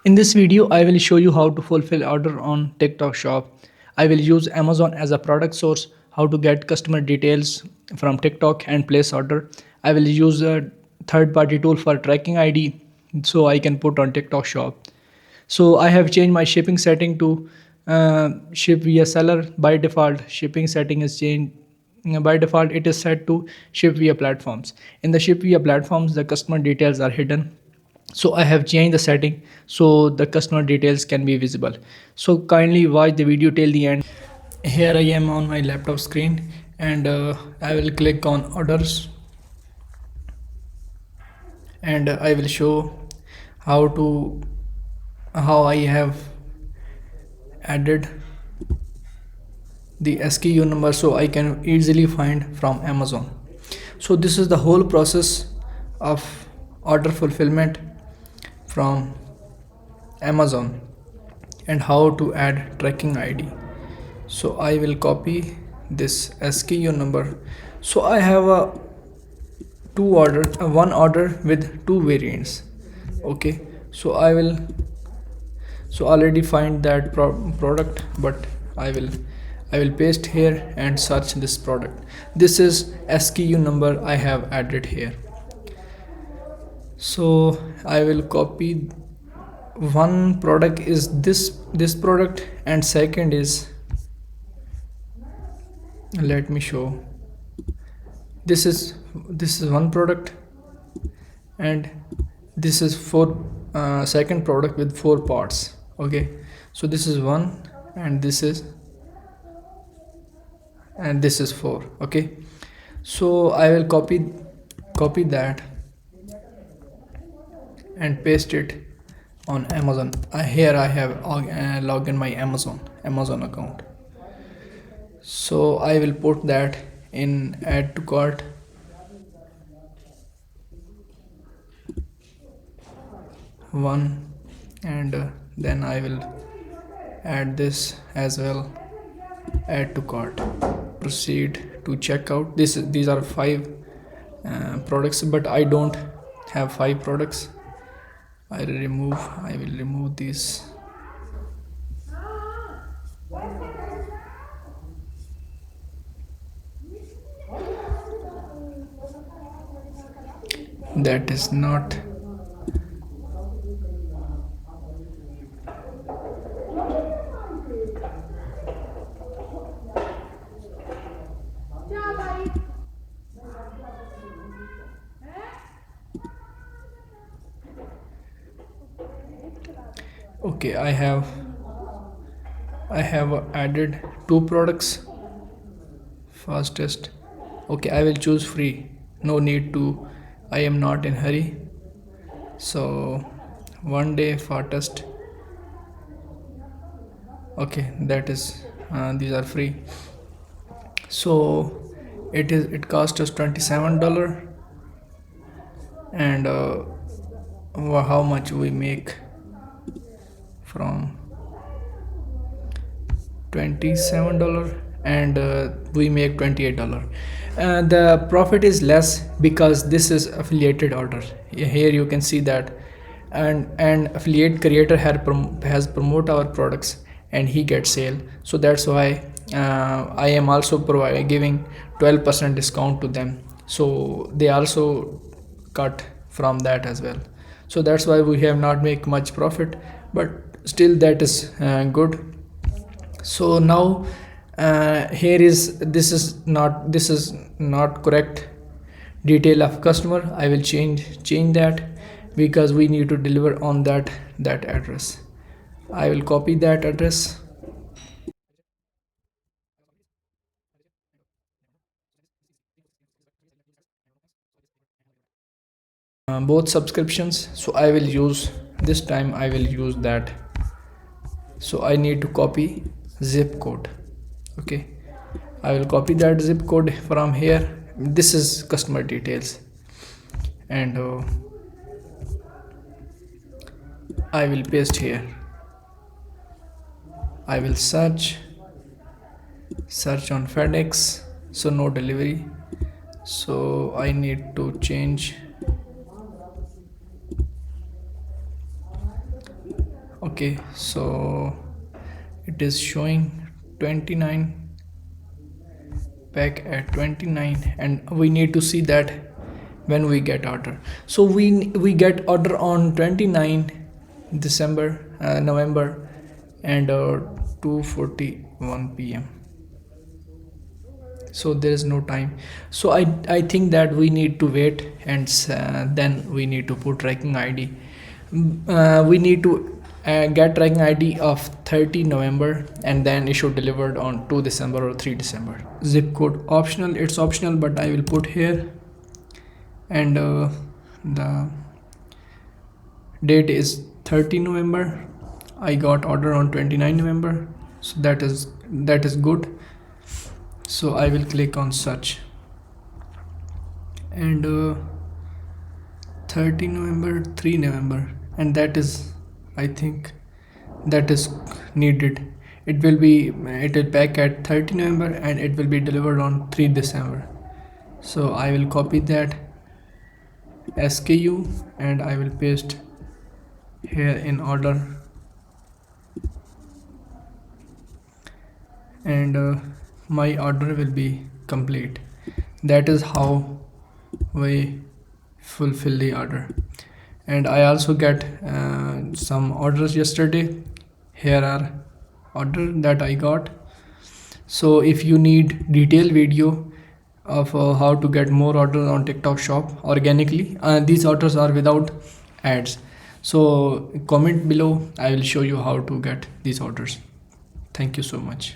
In this video, I will show you how to fulfill order on TikTok shop. I will use Amazon as a product source, how to get customer details from TikTok and place order. I will use a third party tool for tracking ID so I can put on TikTok shop. So I have changed my shipping setting to ship via seller. By default, shipping setting is changed. By default, it is set to ship via platforms. In the ship via platforms, the customer details are hidden. So I have changed the setting so the customer details can be visible. So kindly watch the video till the end. Here I am on my laptop screen, and I will click on orders, and I will show how to how I have added the SKU number so I can easily find from Amazon. So this is the whole process of order fulfillment from Amazon and how to add tracking ID. So I will copy this SKU number. So I have a one order with two variants. Okay, so I will already find that product, but I will paste here and search this product. This is SKU number I have added here. So I will copy one product is this product, and second is, let me show, this is one product, and this is second product with 4 parts. Okay, so this is one, and this is 4. Okay, so I will copy that and paste it on Amazon. Here I have logged in my Amazon account. So I will put that in add to cart. One, and then I will add this as well, add to cart, proceed to checkout. These are 5 products, but I don't have 5 products. I will remove these. That is not. Okay, I have added 2 products. Fastest. Okay, I will choose free. No need to. I am not in hurry. So 1 day fastest. Okay, that is these are free. So it cost us $27, and how much we make from $27, and we make $28. The profit is less because this is affiliated order. Here you can see that, and affiliate creator has promote our products and he gets sale. So that's why I am also giving 12% discount to them, so they also cut from that as well. So that's why we have not make much profit, but still that is good. So now this is not correct detail of customer. I will change that because we need to deliver on that address. I will copy that address. Both subscriptions, so I will use this time I will use that. So I need to copy zip code. Okay, I will copy that zip code from here. This is customer details, and I will paste here. I will search on FedEx, so no delivery. So I need to change Okay, so it is showing 29 pack at 29, and we need to see that when we get order. So we get order on 29 December, November, and 2:41 p.m. So there is no time. So I think that we need to wait, and then we need to put tracking ID. We need to get tracking ID of 30 November, and then it should delivered on 2 December or 3 December. Zip code optional, it's optional, but I will put here. And the date is 30 November. I got order on 29 November, so that is good. So I will click on search, and 30 November, 3 November, and that is, I think that is needed. It will pack at 30 November, and it will be delivered on 3 December. So I will copy that SKU, and I will paste here in order, and my order will be complete. That is how we fulfill the order. And I also get some orders yesterday. Here are order that I got. So if you need detailed video of how to get more orders on TikTok shop organically, these orders are without ads, so comment below. I will show you how to get these orders. Thank you so much.